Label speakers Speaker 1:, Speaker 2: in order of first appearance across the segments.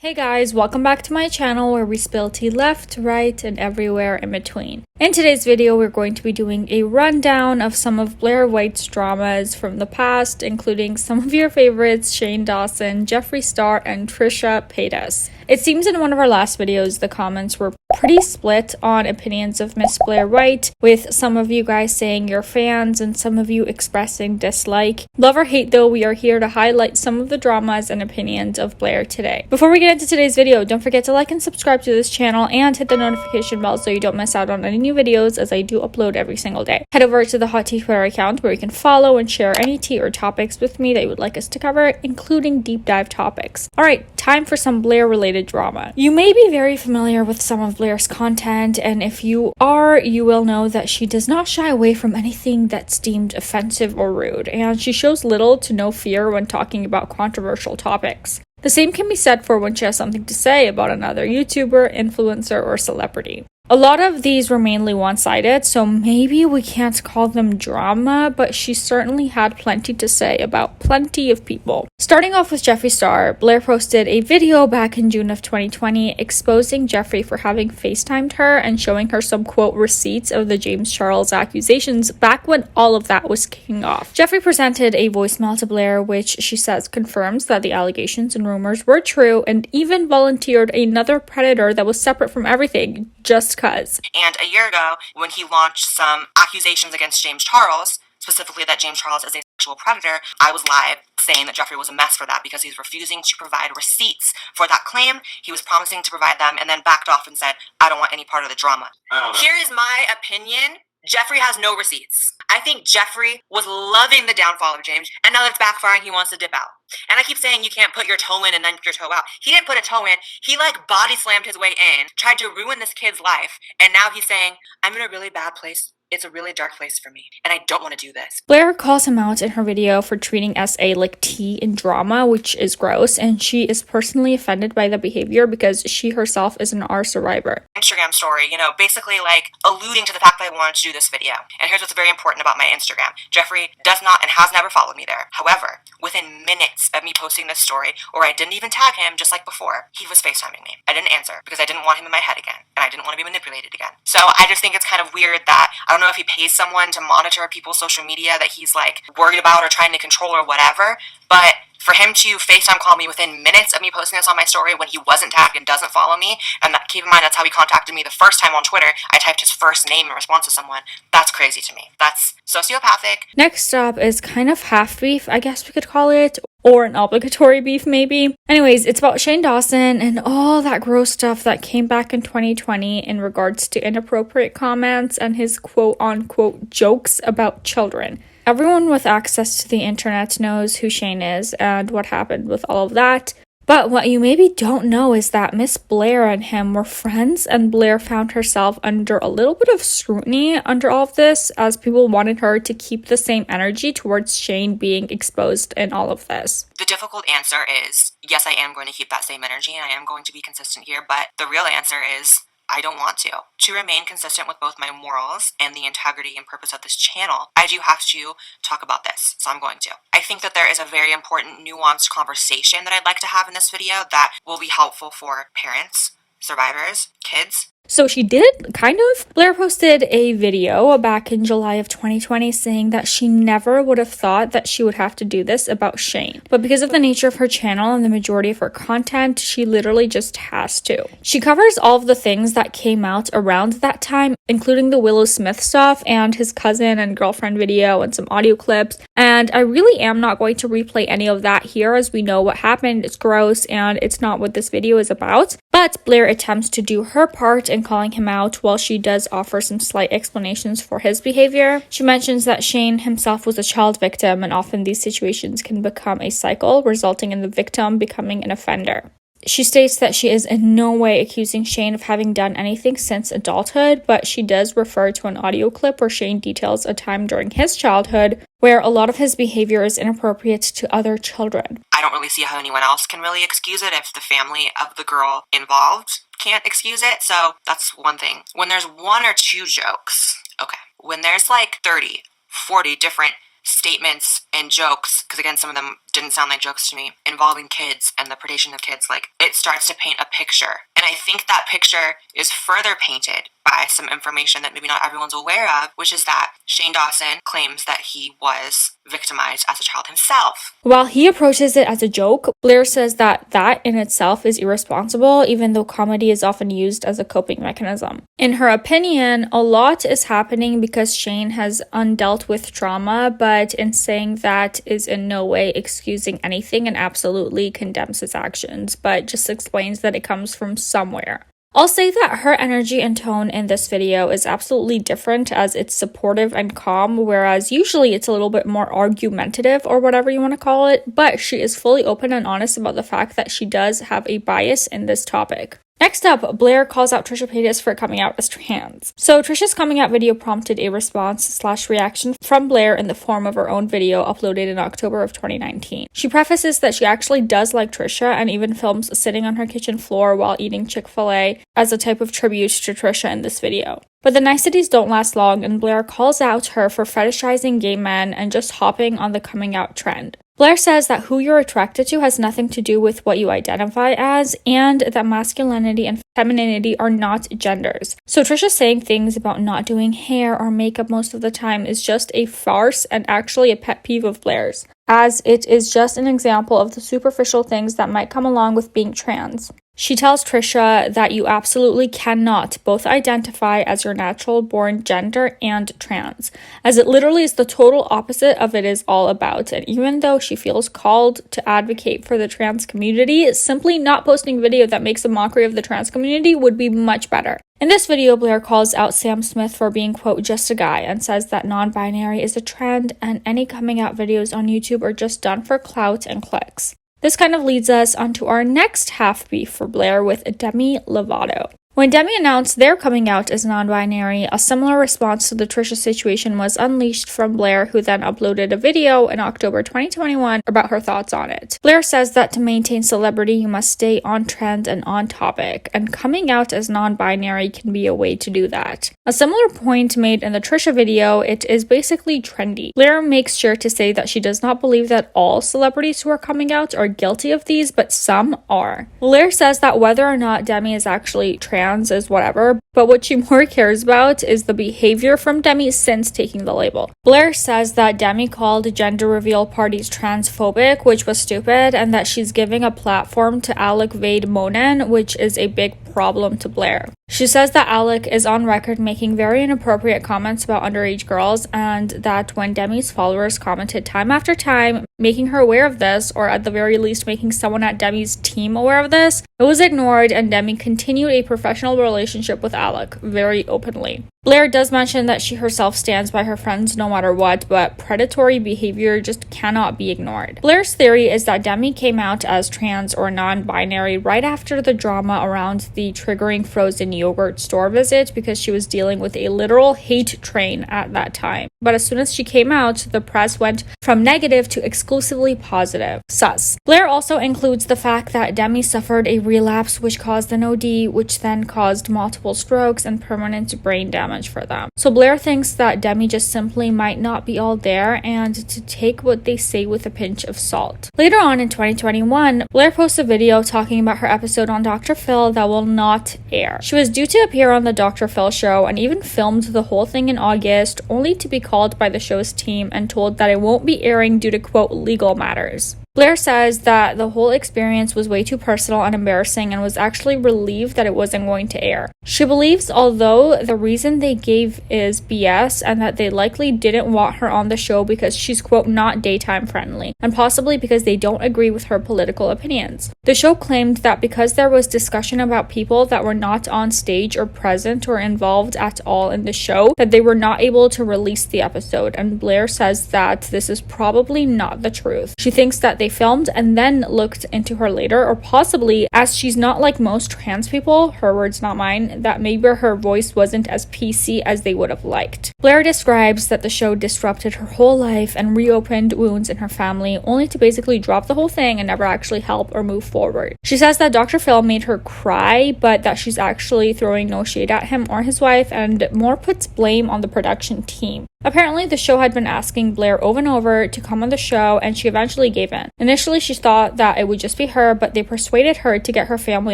Speaker 1: Hey guys, welcome back to my channel where we spill tea left, right, and everywhere in between. In today's video, we're going to be doing a rundown of some of Blaire White's dramas from the past, including some of your favorites, Shane Dawson, Jeffree Star, and Trisha Paytas. It seems in one of our last videos, the comments were pretty split on opinions of Miss Blaire White, with some of you guys saying you're fans and some of you expressing dislike. Love or hate though, we are here to highlight some of the dramas and opinions of Blaire today. Before we get into today's video, don't forget to like and subscribe to this channel and hit the notification bell so you don't miss out on any new videos as I do upload every single day. Head over to the Hot Tea Twitter account where you can follow and share any tea or topics with me that you would like us to cover, including deep dive topics. Alright, time for some Blaire related drama. You may be very familiar with some of Blaire's content, and if you are, you will know that she does not shy away from anything that's deemed offensive or rude, and she shows little to no fear when talking about controversial topics. The same can be said for when she has something to say about another YouTuber, influencer, or celebrity. A lot of these were mainly one-sided, so maybe we can't call them drama, but she certainly had plenty to say about plenty of people. Starting off with Jeffree Star, Blaire posted a video back in June of 2020 exposing Jeffree for having FaceTimed her and showing her some quote receipts of the James Charles accusations back when all of that was kicking off. Jeffree presented a voicemail to Blaire which she says confirms that the allegations and rumors were true and even volunteered another predator that was separate from everything just cuz.
Speaker 2: And a year ago, when he launched some accusations against James Charles, specifically that James Charles is a sexual predator, I was live saying that Jeffree was a mess for that because he's refusing to provide receipts for that claim. He was promising to provide them and then backed off and said, I don't want any part of the drama. Here is my opinion. Jeffree has no receipts. I think Jeffree was loving the downfall of James, and now that it's backfiring, he wants to dip out. And I keep saying you can't put your toe in and then your toe out. He didn't put a toe in. He body slammed his way in, tried to ruin this kid's life, and now he's saying, I'm in a really bad place. It's a really dark place for me, and I don't want to do this.
Speaker 1: Blaire calls him out in her video for treating SA like tea in drama, which is gross, and she is personally offended by the behavior because she herself is an R survivor.
Speaker 2: Instagram story, basically alluding to the fact that I wanted to do this video. And here's what's very important about my Instagram. Jeffree does not and has never followed me there. However, within minutes of me posting this story, or I didn't even tag him just like before, he was FaceTiming me. I didn't answer because I didn't want him in my head again, and I didn't want to be manipulated again. So I just think it's kind of weird that, I don't know if he pays someone to monitor people's social media that he's worried about or trying to control or whatever, but for him to FaceTime call me within minutes of me posting this on my story when he wasn't tagged and doesn't follow me, and keep in mind that's how he contacted me the first time on Twitter. I typed his first name in response to someone. That's crazy to me. That's sociopathic.
Speaker 1: Next up is kind of half beef, I guess we could call it, or an obligatory beef maybe. Anyways, it's about Shane Dawson and all that gross stuff that came back in 2020 in regards to inappropriate comments and his quote-unquote jokes about children. Everyone with access to the internet knows who Shane is and what happened with all of that. But what you maybe don't know is that Miss Blaire and him were friends, and Blaire found herself under a little bit of scrutiny under all of this, as people wanted her to keep the same energy towards Shane being exposed in all of this.
Speaker 2: The difficult answer is, yes, I am going to keep that same energy and I am going to be consistent here, but the real answer is, I don't want to. To remain consistent with both my morals and the integrity and purpose of this channel, I do have to talk about this, so I'm going to. I think that there is a very important nuanced conversation that I'd like to have in this video that will be helpful for parents, survivors, kids.
Speaker 1: So she did, kind of. Blaire posted a video back in July of 2020 saying that she never would have thought that she would have to do this about Shane. But because of the nature of her channel and the majority of her content, she literally just has to. She covers all of the things that came out around that time, including the Willow Smith stuff and his cousin and girlfriend video and some audio clips. And I really am not going to replay any of that here, as we know what happened. It's gross and it's not what this video is about. But Blaire attempts to do her part in calling him out, while she does offer some slight explanations for his behavior. She mentions that Shane himself was a child victim, and often these situations can become a cycle, resulting in the victim becoming an offender. She states that she is in no way accusing Shane of having done anything since adulthood, but she does refer to an audio clip where Shane details a time during his childhood where a lot of his behavior is inappropriate to other children.
Speaker 2: I don't really see how anyone else can really excuse it if the family of the girl involved can't excuse it, so that's one thing. When there's one or two jokes, okay. When there's 30, 40 different statements and jokes, because again, some of them didn't sound like jokes to me, involving kids and the predation of kids, like, it starts to paint a picture. And I think that picture is further painted by some information that maybe not everyone's aware of, which is that Shane Dawson claims that he was victimized as a child himself.
Speaker 1: While he approaches it as a joke, Blaire says that that in itself is irresponsible, even though comedy is often used as a coping mechanism. In her opinion, a lot is happening because Shane has undealt with trauma, but in saying that is in no way excusing anything and absolutely condemns his actions, but just explains that it comes from somewhere. I'll say that her energy and tone in this video is absolutely different, as it's supportive and calm, whereas usually it's a little bit more argumentative or whatever you want to call it, but she is fully open and honest about the fact that she does have a bias in this topic. Next up, Blaire calls out Trisha Paytas for coming out as trans. So Trisha's coming out video prompted a response/reaction from Blaire in the form of her own video uploaded in October of 2019. She prefaces that she actually does like Trisha and even films sitting on her kitchen floor while eating Chick-fil-A as a type of tribute to Trisha in this video. But the niceties don't last long, and Blaire calls out her for fetishizing gay men and just hopping on the coming out trend. Blaire says that who you're attracted to has nothing to do with what you identify as, and that masculinity and femininity are not genders. So Trisha saying things about not doing hair or makeup most of the time is just a farce and actually a pet peeve of Blaire's, as it is just an example of the superficial things that might come along with being trans. She tells Trisha that you absolutely cannot both identify as your natural born gender and trans, as it literally is the total opposite of it is all about. And even though she feels called to advocate for the trans community, simply not posting video that makes a mockery of the trans community would be much better. In this video, Blaire calls out Sam Smith for being, quote, just a guy, and says that non-binary is a trend and any coming out videos on YouTube are just done for clout and clicks. This kind of leads us onto our next half beef for Blaire with Demi Lovato. When Demi announced their coming out as non-binary, a similar response to the Trisha situation was unleashed from Blaire, who then uploaded a video in October 2021 about her thoughts on it. Blaire says that to maintain celebrity, you must stay on trend and on topic, and coming out as non-binary can be a way to do that. A similar point made in the Trisha video, it is basically trendy. Blaire makes sure to say that she does not believe that all celebrities who are coming out are guilty of these, but some are. Blaire says that whether or not Demi is actually trans is whatever, but what she more cares about is the behavior from Demi since taking the label. Blaire says that Demi called gender reveal parties transphobic, which was stupid, and that she's giving a platform to Alec Vade Monen, which is a big problem to Blaire. She says that Alec is on record making very inappropriate comments about underage girls, and that when Demi's followers commented time after time, making her aware of this, or at the very least making someone at Demi's team aware of this, it was ignored, and Demi continued a professional relationship with Alec very openly. Blaire does mention that she herself stands by her friends no matter what, but predatory behavior just cannot be ignored. Blaire's theory is that Demi came out as trans or non-binary right after the drama around the triggering frozen yogurt store visit because she was dealing with a literal hate train at that time. But as soon as she came out, the press went from negative to exclusively positive. Sus. Blaire also includes the fact that Demi suffered a relapse which caused an OD, which then caused multiple strokes and permanent brain damage for them. So Blaire thinks that Demi just simply might not be all there and to take what they say with a pinch of salt. Later on in 2021, Blaire posts a video talking about her episode on Dr. Phil that will not air. She was due to appear on the Dr. Phil show and even filmed the whole thing in August, only to be called by the show's team and told that it won't be airing due to, quote, legal matters. Blaire says that the whole experience was way too personal and embarrassing and was actually relieved that it wasn't going to air. She believes although the reason they gave is BS and that they likely didn't want her on the show because she's, quote, not daytime friendly, and possibly because they don't agree with her political opinions. The show claimed that because there was discussion about people that were not on stage or present or involved at all in the show, that they were not able to release the episode, and Blaire says that this is probably not the truth. She thinks that they filmed and then looked into her later, or possibly, as she's not like most trans people, her words not mine, that maybe her voice wasn't as PC as they would have liked. Blaire describes that the show disrupted her whole life and reopened wounds in her family, only to basically drop the whole thing and never actually help or move forward. She says that Dr. Phil made her cry, but that she's actually throwing no shade at him or his wife and more puts blame on the production team. Apparently, the show had been asking Blaire over and over to come on the show, and she eventually gave in. Initially, she thought that it would just be her, but they persuaded her to get her family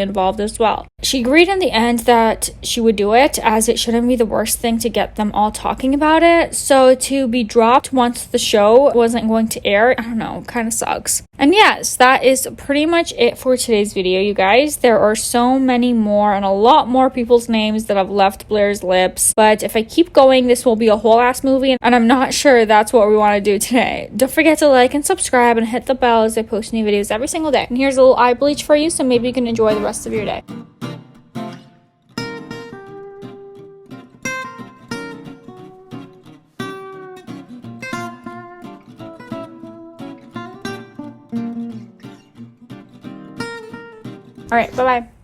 Speaker 1: involved as well. She agreed in the end that she would do it, as it shouldn't be the worst thing to get them all talking about it. So to be dropped once the show wasn't going to air, I don't know, kind of sucks. And yes, that is pretty much it for today's video, you guys. There are so many more and a lot more people's names that have left Blaire's lips, but if I keep going, this will be a whole ass movie, and I'm not sure that's what we want to do today. Don't forget to like and subscribe and hit the bell as I post new videos every single day. And here's a little eye bleach for you, so maybe you can enjoy the rest of your day. All right, bye-bye.